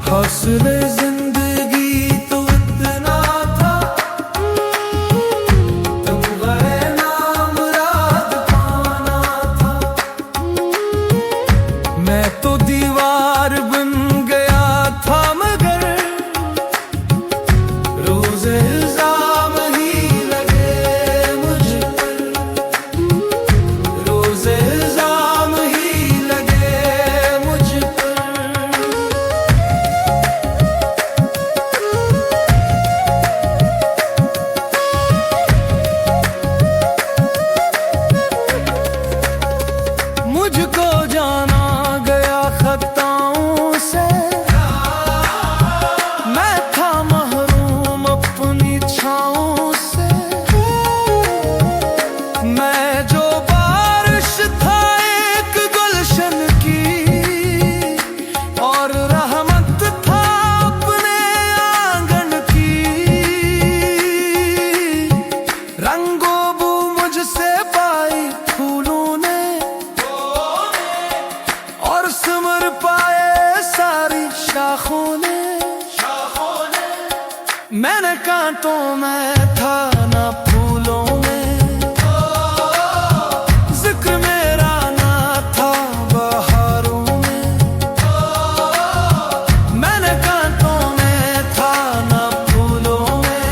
हौसले जिंदगी तो इतना था, तुम गए नाम रात पाना था। मैं तो दीवार बन गया था, मगर रोज इल्जाम ही लगे मुझ पर, रोज इल्जाम ही लगे मुझ पर। मुझको जाना गया खताओं से, मैं था महरूम अपनी छाओं से। मैं जो बारिश था एक गुलशन की, और रहमत था अपने आंगन की। रंगो बू मुझसे पाई फूलों ने, और सिमर पाए सारी शाखों ने। मैंने कांटों में था ना फूलों में, जिक्र मेरा ना था बहारों में। मैंने कांटों में था ना फूलों में,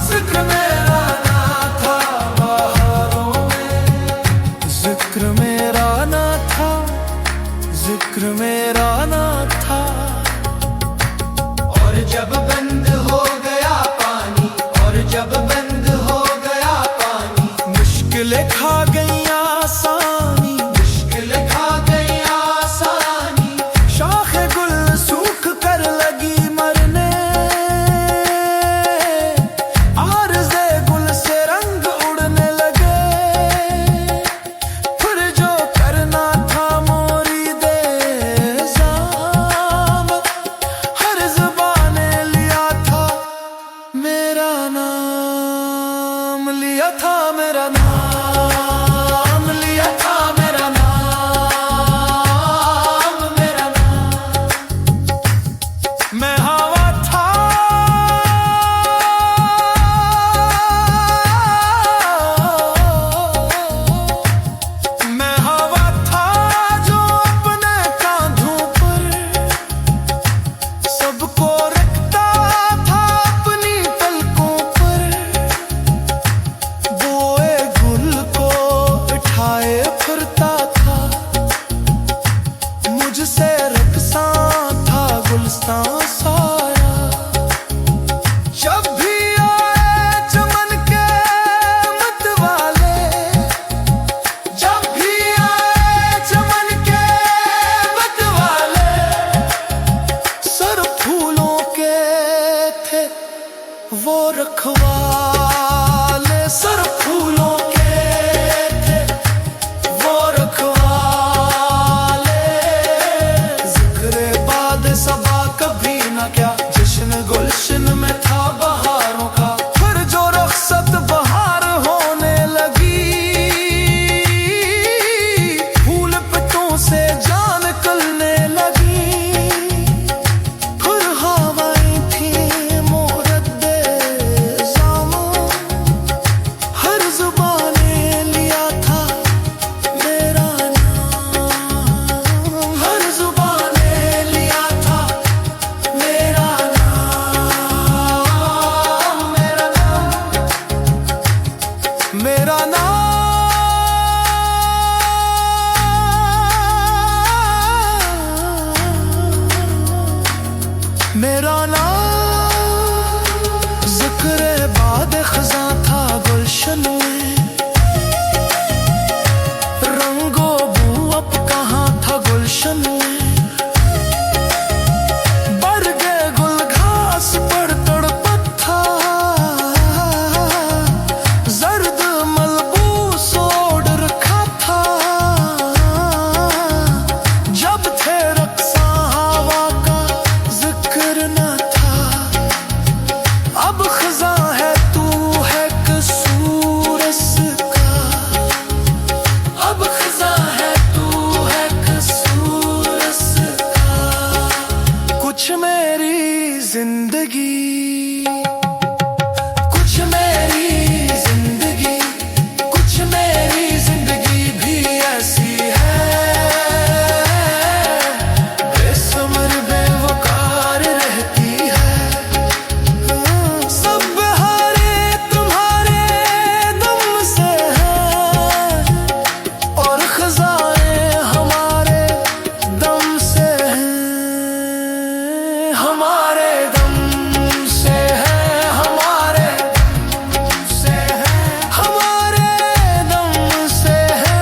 जिक्र मेरा ना था बहारों में। जिक्र मेरा ना था, जिक्र मेरा ना था। और जब बंद हो गया पानी, और जब बंद हो गया पानी, मुश्किलें खा गई आसानी, मुश्किल खा गई आसानी। शाखे गुल सूख कर लगी मरने, आरज़े गुल से रंग उड़ने लगे। फिर जो करना था मोरी दे जाम, हर ज़ुबाने लिया था मेरा नाम, लिया था मेरा नाम, लिया था मेरा नाम, मेरा नाम। मैं हवा था, मैं हवा था जो अपने कांधों पर सबको रखता था अपनी पलकों पर। बोए गुल को उठाए फिरता था, मुझसे रक्सां था गुलस्तां सारा। जब भी आए चमन के मतवाले, जब भी आए चमन के मतवाले, सर फूलों के थे वो रखवाले। सर फूलों के थे वो रखवाले। जिक्रे बाद सबा कभी ना क्या, जश्न गुलशन में था बहारों का। फिर जो रुखसत बहार होने लगी, फूल पत्तों से जान निकलने लगी। फिर हवाएं थी मोरद्दे जामों, हर ज़ुबाने लिया था मेरा नाम, हर ज़ुबाने लिया था मेरा नाम, मेरा नाम, मेरा नाम, मेरा नाम। जिक्र बाद खज़ां था गुलशन में, रंगो बू अब कहाँ था गुलशन में। बरगे गुल घास पर तड़पत था, जर्द मलबूस ओढ़ रखा था। जब थे रक्सां हवा का कुछ मेरी जिंदगी, कुछ मेरी जिंदगी, कुछ मेरी जिंदगी भी ऐसी है, बेसमर बेवकार रहती है। सब बहारे तुम्हारे दम से है और खजाएं हमारे दम से हैं, हमारे दम से है, हमारे दम से है, हमारे दम से है।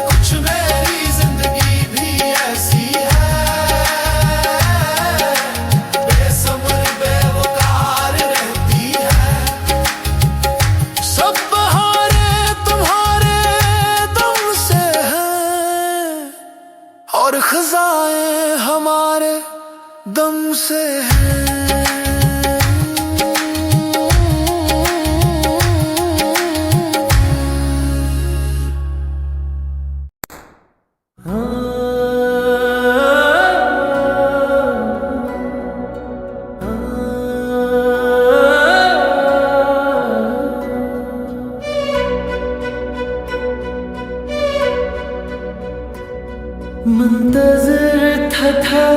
कुछ मेरी जिंदगी भी ऐसी है, बेसब्र बेवकार रहती है। सब बहारे तुम्हारे दम से है और खजाएं हमारे दम से हैं। मुंतज़िर था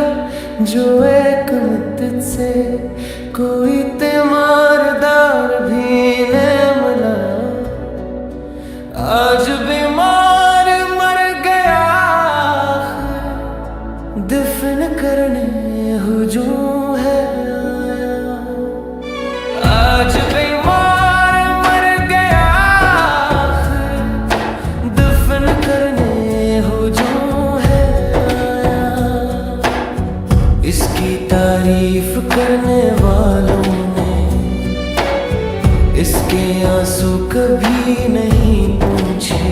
जो एक मुद्दत से कोई तीमारदार भी न मिला। आज बीमार मर गया, दफन करने हुजूम है आया। आज बीमार मर गया, दफन करने हुजूम है आया। इसकी तारीफ करने वालों ने इसके आंसू कभी नहीं पूछे।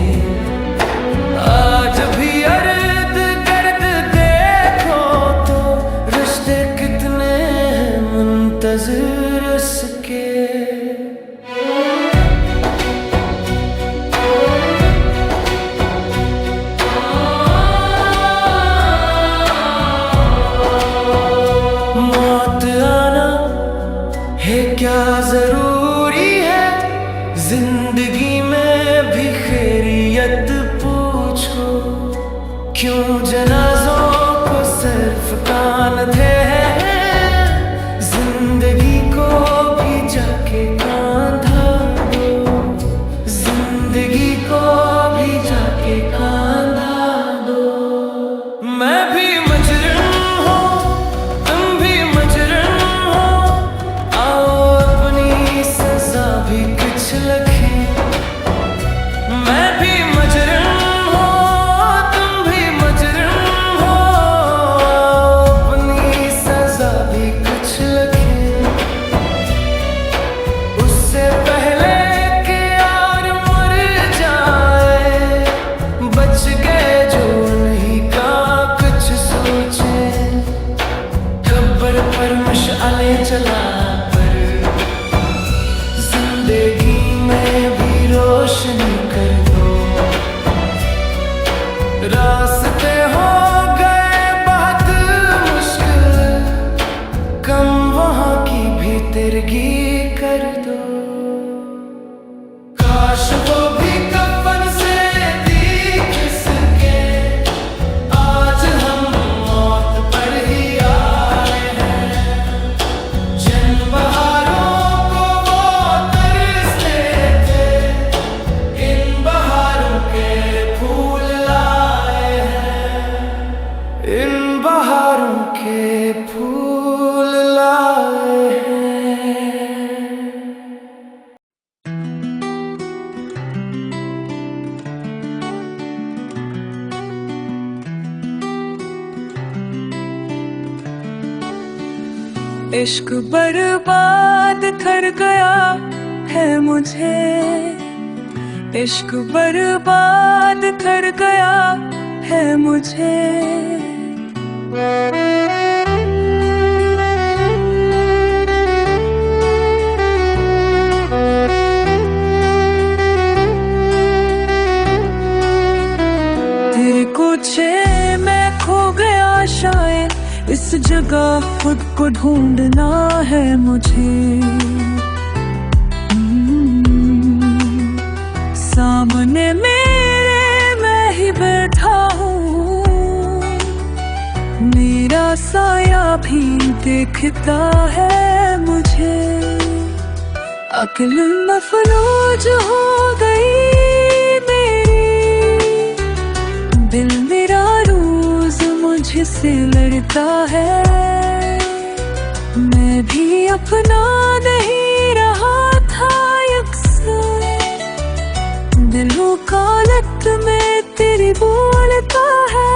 आज भी अर्द गर्द देखो तो रिश्ते कितने हैं मुंतज़िर इसके। मौत आना है क्या जरूरी है, जिंदगी में भी खैरियत पूछो। क्यों जनाजों को सिर्फ कांधे हैं, जिंदगी को भी जाके कांधा दो। जिंदगी को भी जाके कांधा दो। मैं भी मजरूम हूँ, तुम भी मजरूम हो, आओ अपनी सजा भी कुछ लखें। मैं भी मजरूम हूँ, तुम भी मजरूम हो, आओ अपनी सजा भी कुछ लखें। उससे पहले कि यार मर जाए, बच गए जो नहीं का कुछ सोचे। कब्र पर मशाले चला पर जिंदगी में भी रोशनी कर दो। रास्ते हो गए बहुत मुश्किल, कम वहाँ की भी तिरगी कर दो। काश वो भी कफन से दिख सके, आज हम मौत पर ही आए हैं। जिन बहारों को वो तरसते थे, इन बहारों के फूल लाए हैं। इन बहारों के फूल लाए हैं। इश्क बर्बाद कर गया है मुझे, इश्क बर्बाद कर गया है मुझे। तेरे कुछ खो गया शायद इस जगह खुद को ढूंढना है मुझे। सामने मेरे मैं ही बैठा हूँ, मेरा साया भी देखता है मुझे। अक्ल मफलूज हो गई मेरी, दिल मेरा रोज मुझसे लड़ता है। मैं भी अपना नहीं रहा था यकसर, दिलों का लट में तेरी बोलता है।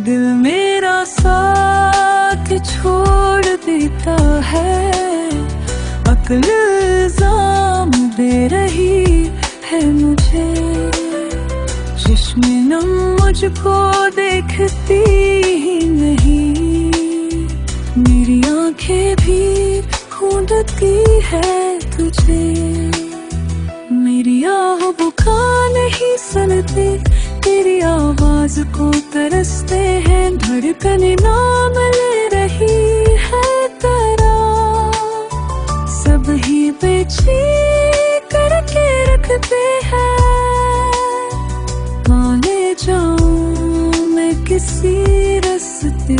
दिल मेरा साथ छोड़ देता है, अक्ल इल्जाम दे रही है मुझे। चश्मे नम मुझको देखती ही नहीं, मेरी आंखें भी ढूंढती है तुझे। मेरी आह बुका नहीं सुनते, तेरी आवाज को तरसते हैं। धड़कने नाम ले रही है तेरा, सब ही बेची करके रखते हैं। वहाँ ले जाऊं मैं किसी रस्ते,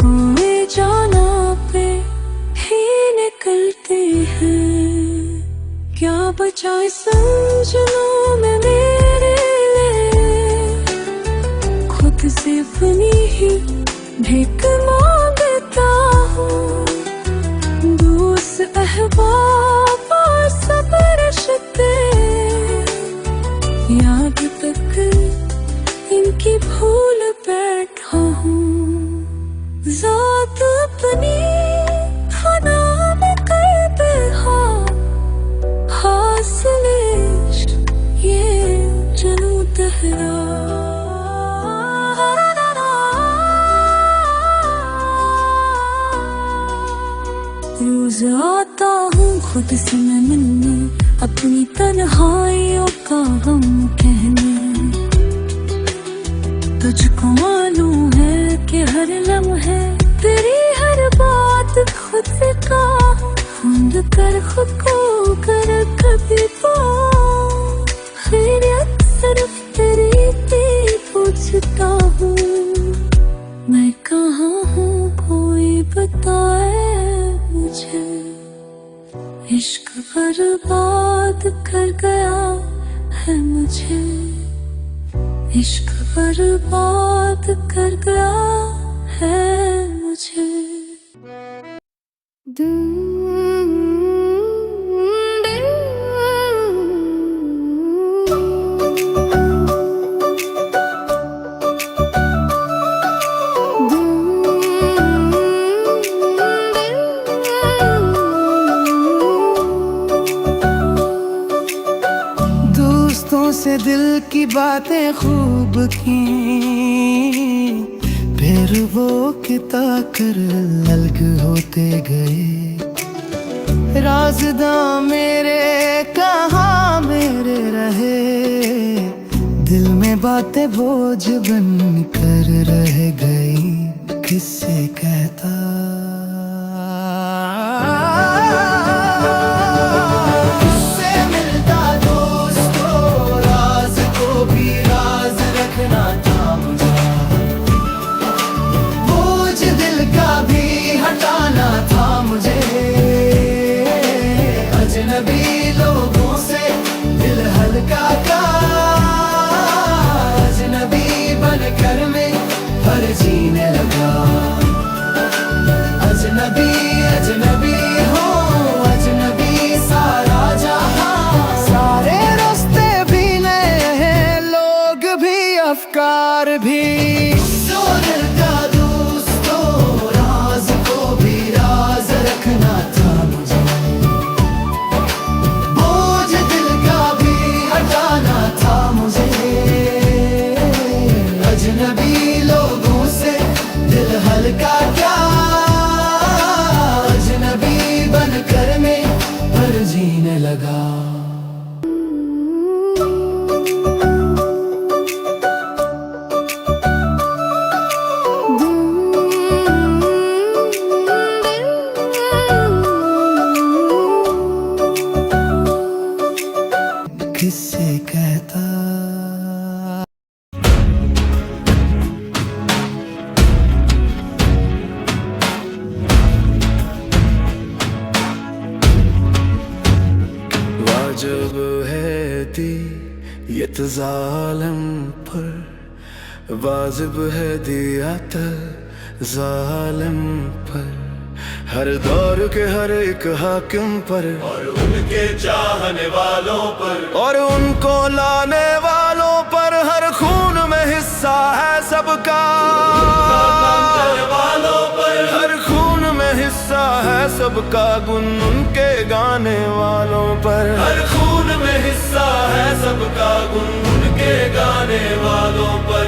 हुए जाना पे ही निकलते हैं। क्या बचा इस सजनों में मेरे लिए, खुद से फनी ही भीख मांगता हूँ। दोस्त अहबाब और सब रिश्ते, याद तक इनकी भूल बैठा हूँ। ज़ात अपनी फना में कर दे हाँ, हासिल इश्क ये चलूं तहरा। रोज आता हूँ खुद से मैं मिलने, अपनी तन्हाइयों का गम कहने। तुझको मालूम है कि हर लम्हे तेरी हर बात खुद का, ढूंढ कर खुद को कर कभी पाऊं। खैरियत सिर्फ तेरी भी पूछता हूँ, मैं कहाँ हूँ कोई बताए मुझे। इश्क बर्बाद कर गया है मुझे, इश्क बर्बाद कर गया है मुझे। दोस्तों से दिल की बातें खूब की, फिर वो किता कर अलग होते गए। राज़दां मेरे कहाँ मेरे रहे, दिल में बातें बोझ बन कर रह गई। किससे कहता अजनबी लोगों से दिल हल्का का, अजनबी बनकर मैं हर जीने लगा। अजनबी अजनबी हो अजनबी सारा जहां, सारे रास्ते भी नए हैं, लोग भी अफकार भी। जो दिल का दोस्तों राज को भी राज रखना था मुझे, बोझ दिल का भी हटाना था मुझे। अजनबी लोगों से दिल हल्का क्या, अजनबी बनकर मैं पर जीने लगा। दियत जालिम पर, वाजिब है दियत जालिम पर। हर दौर के हर एक हाकिम पर, और उनके चाहने वालों पर, और उनको लाने वालों पर। हर खून में हिस्सा है सबका, वालों पर, हर खून में हिस्सा है सबका। गुन उनके गाने वालों पर, हर खून में हिस्सा है सबका। गुनगुन के गाने वालों पर।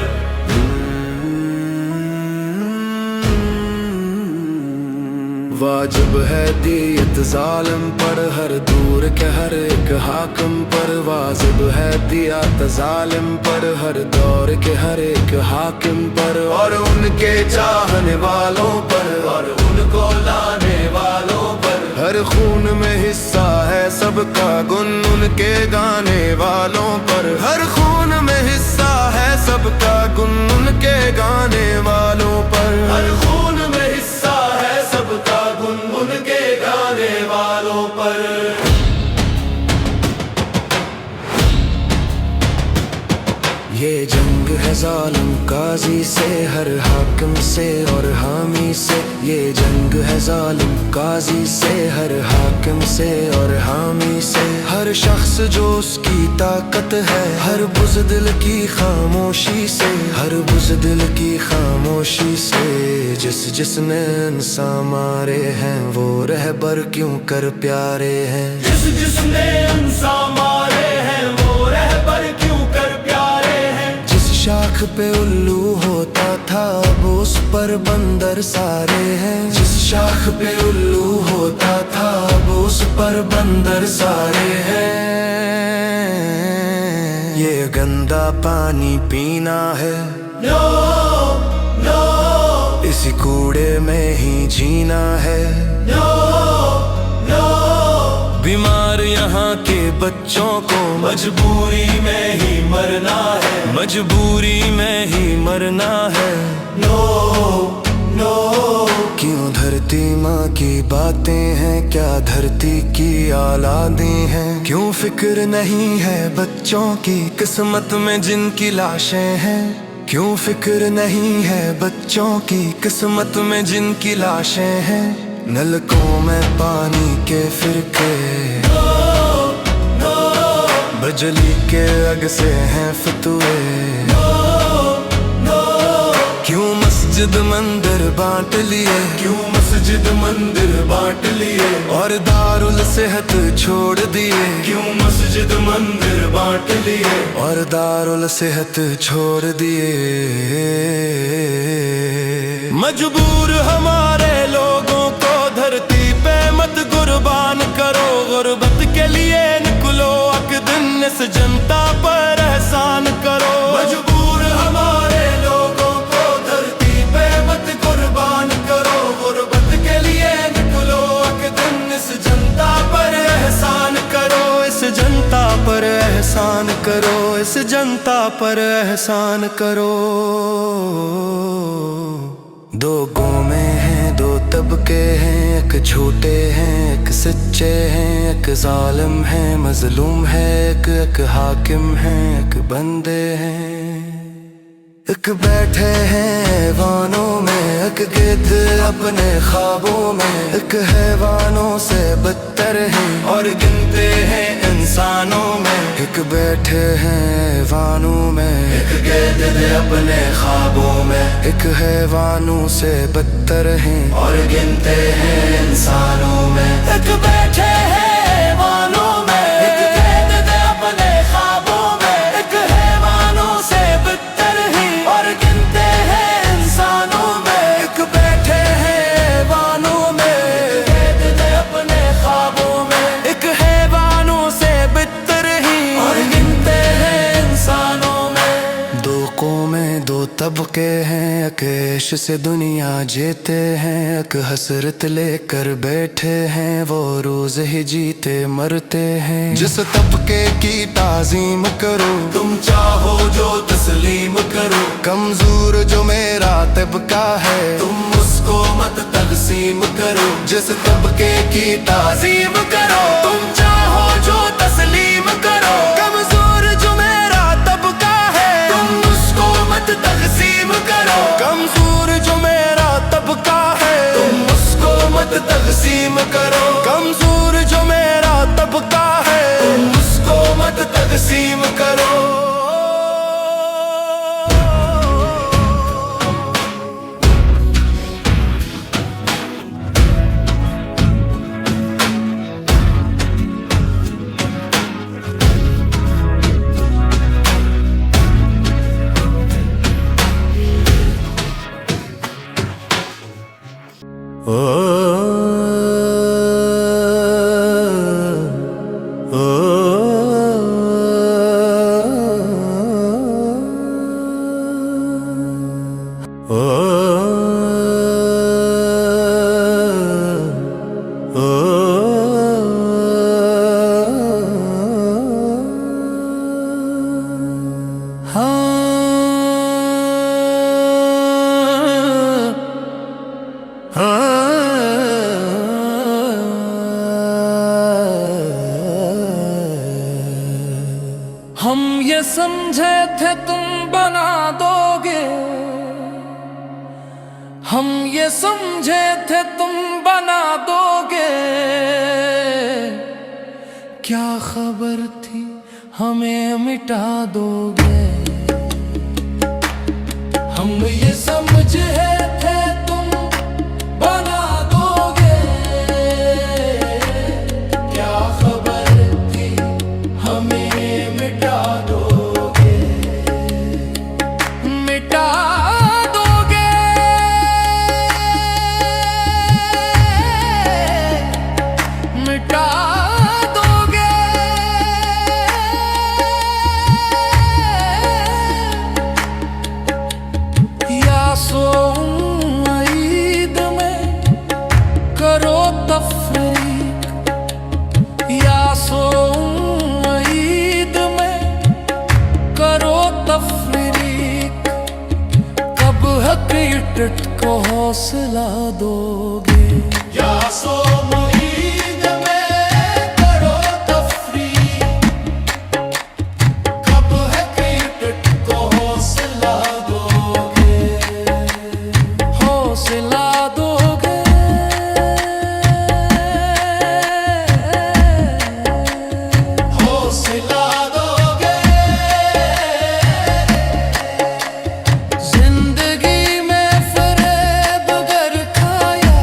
वाजिब है दियत जालिम पर, हर दूर के हर एक हाकिम पर। वाजिब है दियत जालिम पर, हर दौर के हर एक हाकिम पर। और उनके चाहने वालों पर, और उनको लाने वालों पर। हर खून में हिस्सा है सबका। गुन उनके गाने वालों पर, हर खून में हिस्सा है सबका। गुन उनके गाने वालों पर, हर खून में हिस्सा है सबका। गुनगुन के गाने वालों पर। ये जंग है जालिम काजी से, हर हाकिम से और हामी से। ये जंग है जालिम काजी से, हर हाकिम से और हामी से। हर शख्स जो उसकी ताकत है, हर बुज़दिल की खामोशी से, हर बुज़दिल की खामोशी से। जिसने इंसान मारे हैं, वो रहबर क्यों कर प्यारे हैं। जिसने इंसान मारे हैं, वो रहबर क्यों कर प्यारे हैं। शाख पे उल्लू होता था, अब उस पर बंदर सारे हैं। जिस शाख पे उल्लू होता था, अब उस पर बंदर सारे हैं। ये गंदा पानी पीना है, नो नो, इसी कूड़े में ही जीना है। नो नो, बीमार यहाँ के बच्चों को मजबूरी में ही मरना है। मजबूरी में ही मरना है। नो नो, क्यों धरती माँ की बातें हैं, क्या धरती की औलादें हैं। क्यों फिक्र नहीं है बच्चों की किस्मत में जिनकी लाशें हैं। क्यों फिक्र नहीं है बच्चों की किस्मत में जिनकी लाशें हैं। नलकों में पानी के फिरके, बिजली के अग से हैं फतुए। क्यों मस्जिद मंदिर बांट लिए, क्यों मस्जिद मंदिर बांट लिए। और दारुल सेहत छोड़ दिए। क्यों मस्जिद मंदिर बांट लिए। और दारुल सेहत छोड़ दिए। मजबूर हमारे लोगों को धरती पे मत कुर्बान करो। गुर्बत के लिए निकलो, अक दिन इस जनता पर एहसान करो। मजबूर हमारे लोगों को धरती पे मत कुर्बान करो। गुर्बत के लिए निकलो, अक दिन इस जनता पर एहसान करो। इस जनता पर एहसान करो। इस जनता पर एहसान करो। दो कौमें हैं, दो तबके हैं, एक झूठे हैं, एक सच्चे हैं। एक जालिम है, मजलूम है, एक हाकिम है, एक बंदे हैं। एक बैठे हैं हैवानों में, एक गिद्ध अपने ख्वाबों में। एक हैवानों से बदतर है और गिनते हैं इंसानों में। एक बैठे हैं हैवानों में, एक गिद्ध अपने ख्वाबों में। एक हैवानों से बदतर हैं और गिनते हैं इंसानों में। एक बैठे हैं हैवानों में, एक गिद्ध अपने ख्वाबों में। एक हैवानों से बदतर हैं और गिनते हैं इंसानों में। एक बैठे हैं हैवानों में, एक गिद्ध अपने ख्वाबों में। एक हैवानों से बदतर हैं और गिनते हैं इंसानों में। दो कौमें, दो तबके हैं, एक ऐश से दुनिया जीते हैं, एक हसरत लेकर बैठे हैं, वो रोज ही जीते मरते हैं। जिस तबके की ताजीम करो, तुम चाहो जो तस्लीम करो। कमजोर जो मेरा तबका है, तुम उसको मत तकसीम करो। जिस तबके की ताजीम करो, तुम चाहो जो तस्लीम करो। कमजोर जो मेरा हम ये समझे थे तुम बना दोगे, हम ये समझे थे तुम बना दोगे, क्या खबर थी हमें मिटा दोगे। हम ये समझे थे तुम बना दोगे, क्या खबर थी हमें मिटा दोगे, मिटा दोगे, मिटा दोगे। या सोऊं ईद में करो तफरीक, या सोऊं ईद में करो तफरीक, कब हकीकत को हौसला दोगे। या सोम ईद में करो तफरीक, कब है क्रिकेट को हौसला दोगे, हौसला दोगे, हौसला दोगे। जिंदगी में फरेब अगर खाया,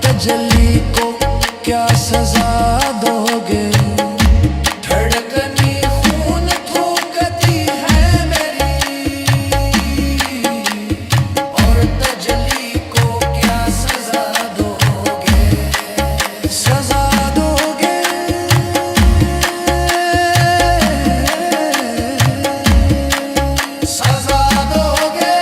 तजल्ली को क्या सजा दोगे। धड़कनी खून थूकती है मेरी, और तजल्ली को क्या सजा दोगे। सजा दोगे, सजा दोगे।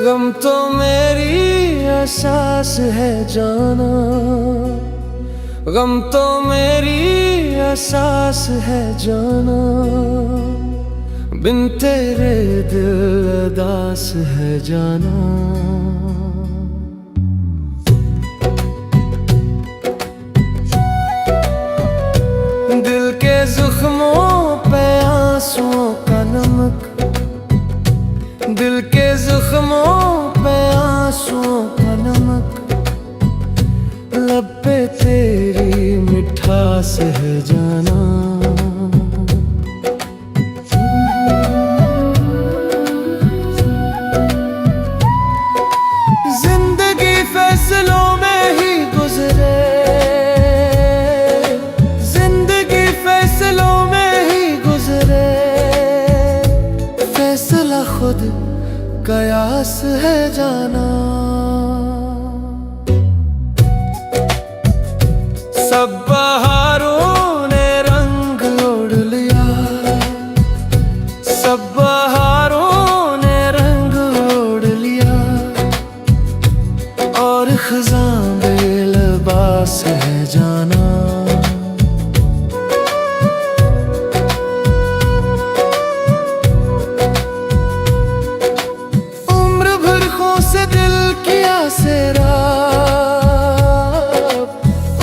गम तो मेरी एहसास है जाना, गम तो मेरी एहसास है जाना। बिन तेरे दिल उदास है जाना। दिल के जख्मों पे आंसुओं का नमक, दिल के जख्मों पे आंसुओं का नमक। लब पे तेरी मिठास है जाना। जिंदगी फैसलों में ही गुजरे, जिंदगी फैसलों में ही गुजरे। फैसला खुद कयास है जाना। सब बहारों ने रंग ओढ़ लिया, सब बहारों ने रंग ओढ़ लिया। और खज़ां बेलबास है जाना। दिल किया सैराब,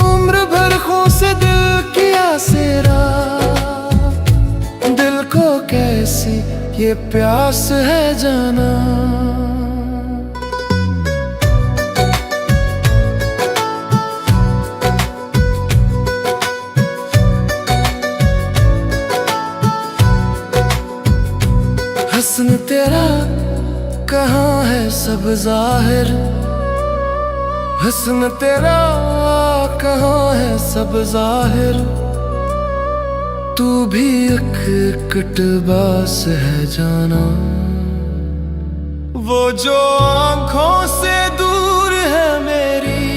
उम्र भर खो से दिल किया सैराब। दिल को कैसी ये प्यास है जाना। हस्न तेरा कहाँ है सब जाहिर, हस्न तेरा कहाँ है सब जाहिर। तू भी एक कटबास है जाना। वो जो आँखों से दूर है मेरी,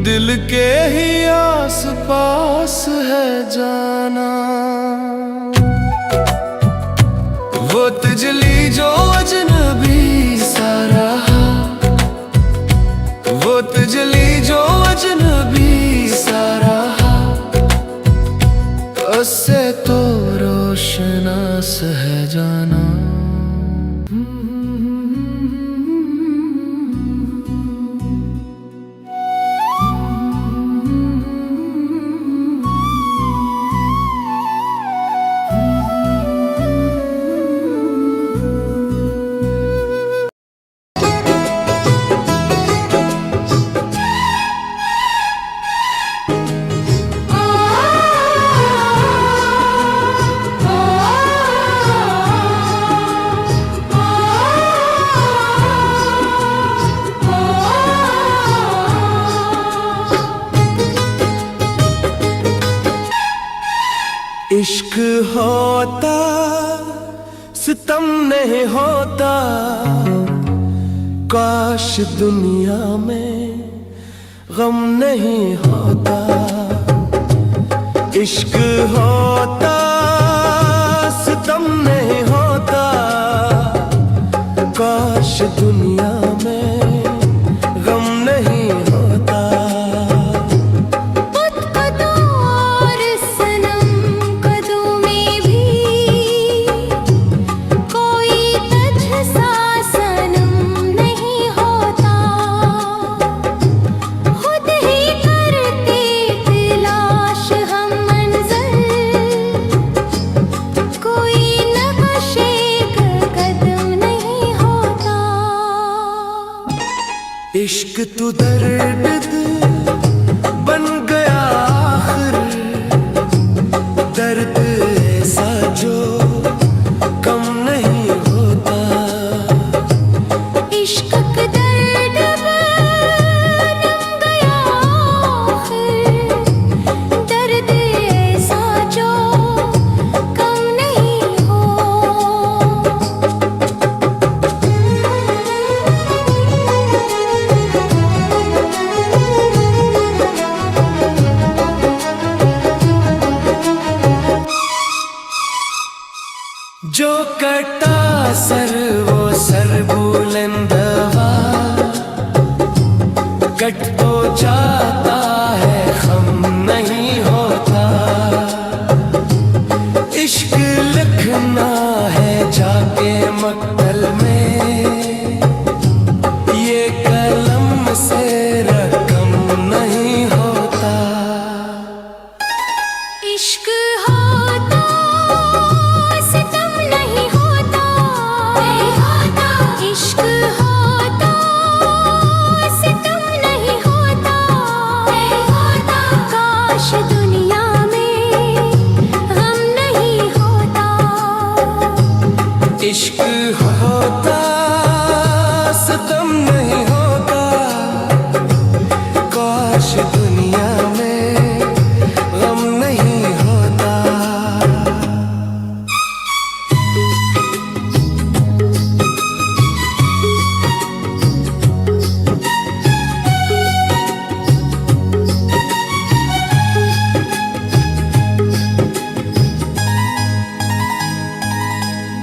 दिल के ही आस पास है जाना। वो तजली जो अजनबी सा रहा, वो तजली जो अजनबी सा रहा। उससे तो रोशनास है जाना। इश्क होता सितम नहीं होता, काश दुनिया में गम नहीं होता, इश्क होता सितम नहीं होता। काश दुनिया में गम नहीं होता। कदों और सनम कदों में भी कोई तुझ सा सनम नहीं होता। खुद ही करते तलाश हम मंज़िल, कोई नक्शे का कदम नहीं होता। इश्क तो दर्द बन गया आखिर, दर्द ऐसा जो कम नहीं होता। इश्क का दर्द बन गया आखिर, दर्द ऐसा जो कम नहीं हो। जो कटा सर वो सर बुलंदवा, कट तो जाता है खम नहीं होता। इश्क लिखना है जाके मक्तल में, ये कलम से रकम नहीं होता। इश्क होता सितम नहीं होता। इश्क होता सितम नहीं होता। काश दुनिया में गम नहीं होता। इश्क होता सितम नहीं होता। काश दुनिया में गम नहीं होता।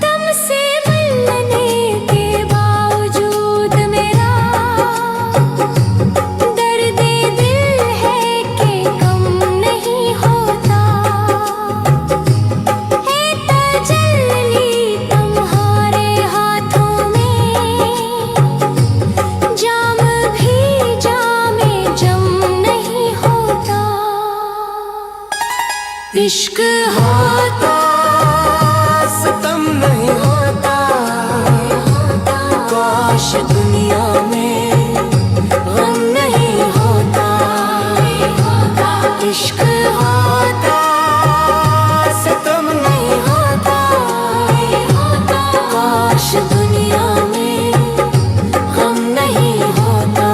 तुमसे मिलने के बावजूद मेरा दर्द दिल है कि कम नहीं होता। है तजल्ली तुम्हारे हाथों में, जाम भी जामे जम नहीं होता। इश्क होता सितम नहीं होता। काश दुनिया में गम नहीं होता। इश्क होता सितम नहीं होता। काश दुनिया में गम नहीं होता।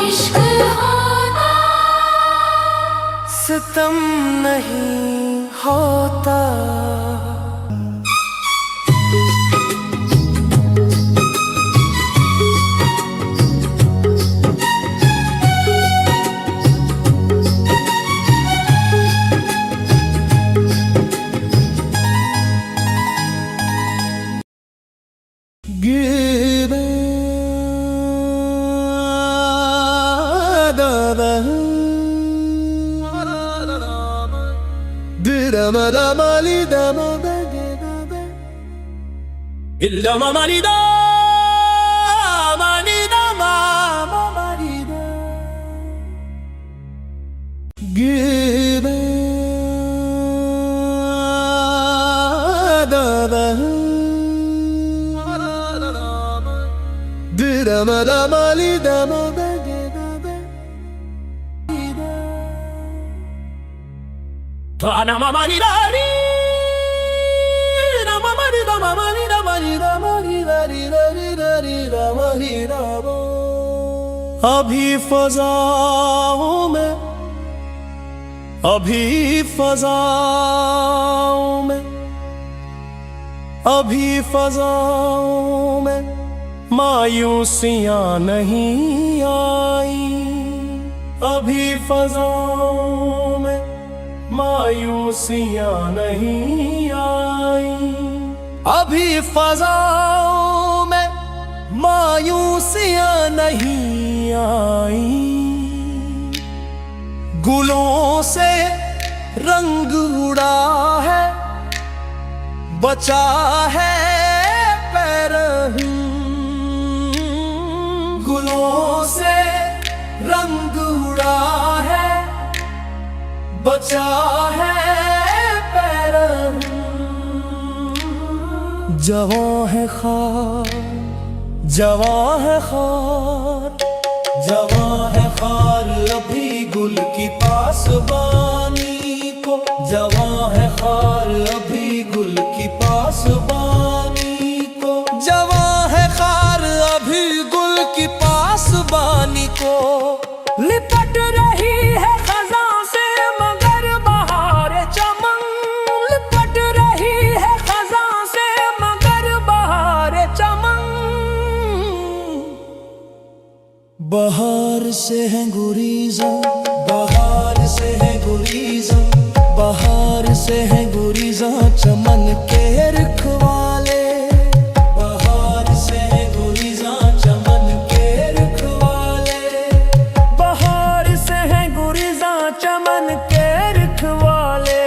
इश्क होता सितम नहीं होता। अभी फज़ाओं में, अभी फज़ाओं में, अभी फज़ाओं में मायूसियां नहीं आई अभी फजाओं में, मायूसियां नहीं आई अभी फजाओं में मायूसियां नहीं आई। गुलों से रंग उड़ा है, बचा है पैरहन। गुलों से रंग उड़ा है, बचा है पैरहन। जवां है खार, जवां है खार, जवां है खार अभी गुल की पासबानी को। जवां है खार अभी गुल की पासबानी को। जवां है खार अभी गुल की पासबानी को। लिपट रही है खज़ां से मगर बहार चमन, लिपट रही है खज़ां से मगर बहार चमन। बहार से है गुरीज़ा, बहार से है गुरीज़ा, बहार से है गुरीज़ा चमन के रखवाले। बहार से है गुरीज़ा चमन के रखवाले। बहार से है गुरीज़ा चमन के रखवाले।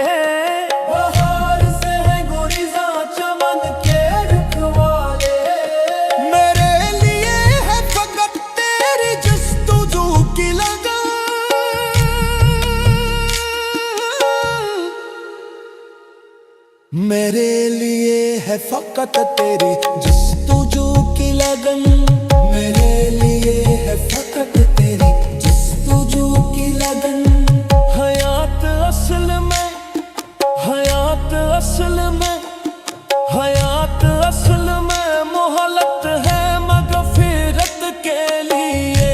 बहार से है गुरीज़ा चमन के रखवाले। मेरे लिए है फकत तेरी जस्तुजू की लगन। मेरे लिए है फकत तेरी जस्तुजू की लगन। मेरे लिए है फकत तेरी जस्तुजू की लगन। हयात असल में, हयात असल में, हयात असल में मोहलत है मगफिरत के लिए।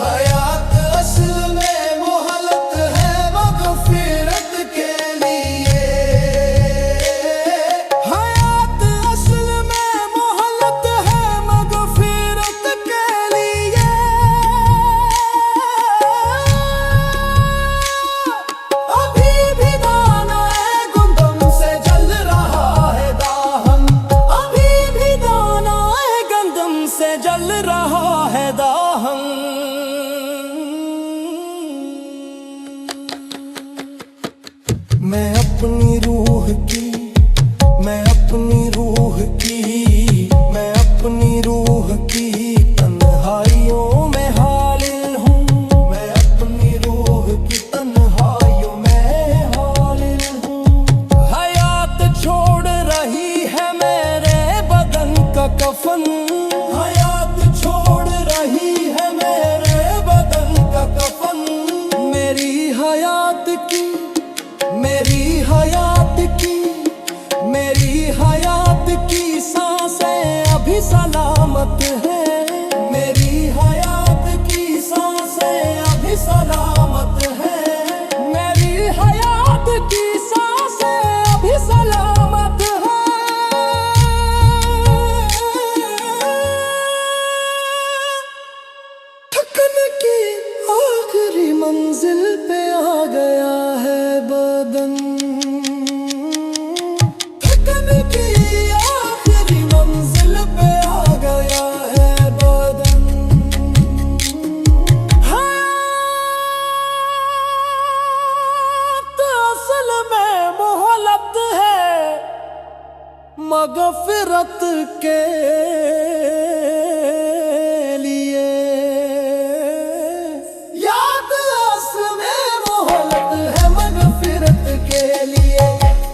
हयात असल में मोहलत है मगफिरत के लिए। हयात असल में मोहलत है मगफिरत के लिए। अभी भी दाना है गुंदम से जल रहा है दाहन। अभी भी दाना है गंदम से जल रहा है दाहन। मैं अपनी रूह की, मैं अपनी रूह की, मैं अपनी रूह की तन्हाइयों में हालिल हूँ। मैं अपनी रूह की तन्हाइयों में हालिल हूँ। हयात छोड़ रही है मेरे बदन का कफन। हयात छोड़ रही है मेरे बदन का कफन। मेरी हयात की, मेरी हयात की, मेरी हयात की सांसें अभी सलामत है। मेरी हयात की सांसें अभी सलामत है। मेरी हयात की सांसें अभी सलामत है। थकन की आखिरी मंजिल पे आ गया है बदन। थकन की आखिरी मंजिल पे आ गया है बदन। हयात असल में मोहलत है मगफिरत के लिए। याद असल में मोहलत है मगफिरत के लिए।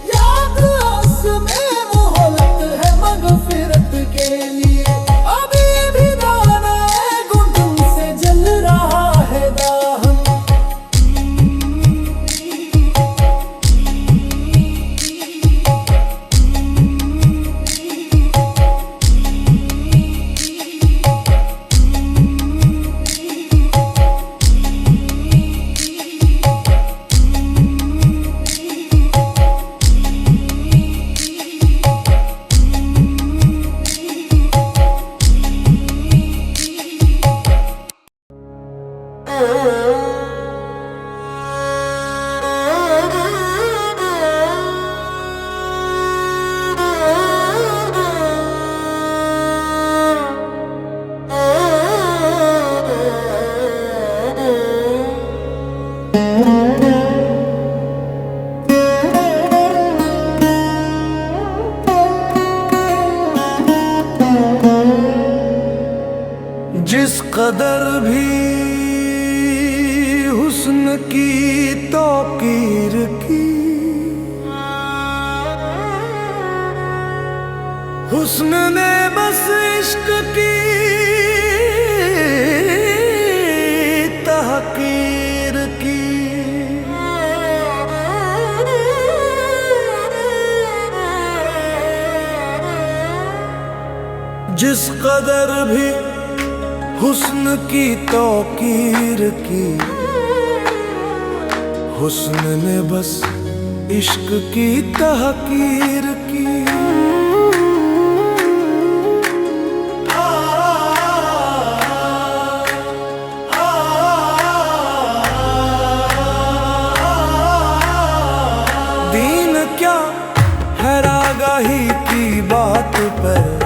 याद असल में मोहलत है मगफिरत के लिए। अभी भी दाना है गुंदम से जल रहा है दाहन। जिस कदर भी हुस्न की तौकीर की, हुस्न ने बस इश्क की तहकीर की। जिस कदर भी हुस्न की तौकीर की, हुस्न ने बस इश्क की तहकीर की। दीन क्या है रागाही की बात पर,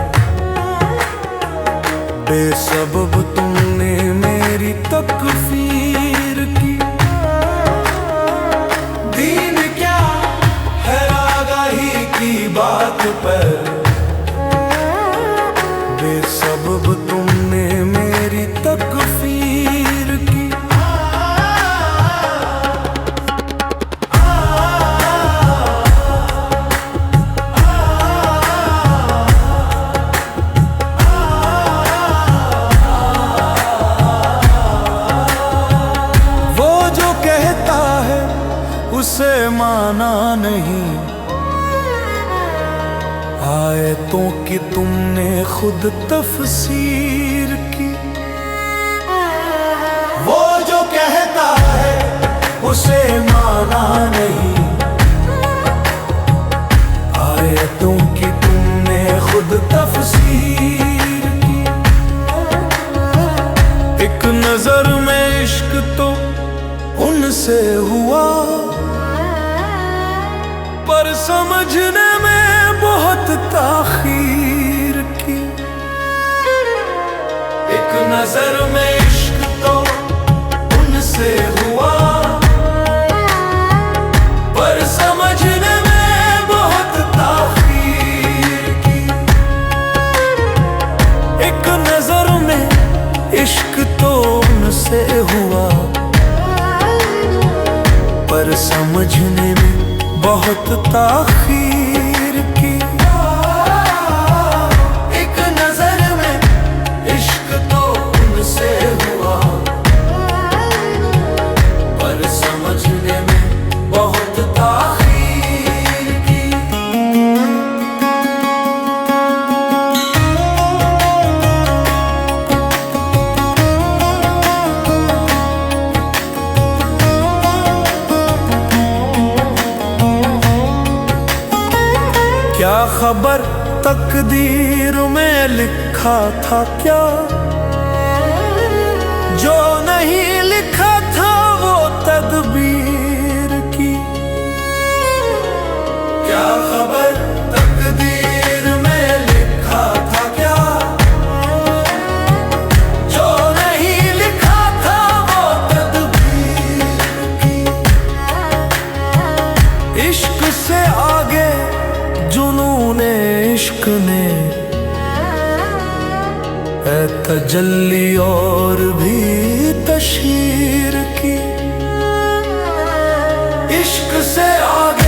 बेसबब तुमने मेरी तकफीर की। दीन क्या है रागाही की बात पर, बेसबब तुमने मेरी तकफीर की। उसे माना नहीं आयतों की तुमने खुद तफसीर की। वो जो कहता है उसे माना नहीं आयतों की तुमने खुद तफसीर की। एक नजर में इश्क तो उनसे हुआ, पर समझने में बहुत ताखीर की। एक नजर में इश्क तो उनसे हुआ, पर समझने में बहुत ताखीर की। एक नजर में इश्क तो उनसे हुआ, पर समझने में बहुत ताखीर की। एक नजर में इश्क तो उनसे हुआ, पर समझने में बहुत ताखीर की। क्या खबर तकदीर में लिखा था क्या, जो नहीं लिखा था वो तदबीर की। क्या खबर तकदीर में लिखा था क्या, जो नहीं लिखा था वो तदबीर की। इश्क से आगे जुनूने इश्क ने है तजल्ली और भी तशहीर की। इश्क से आगे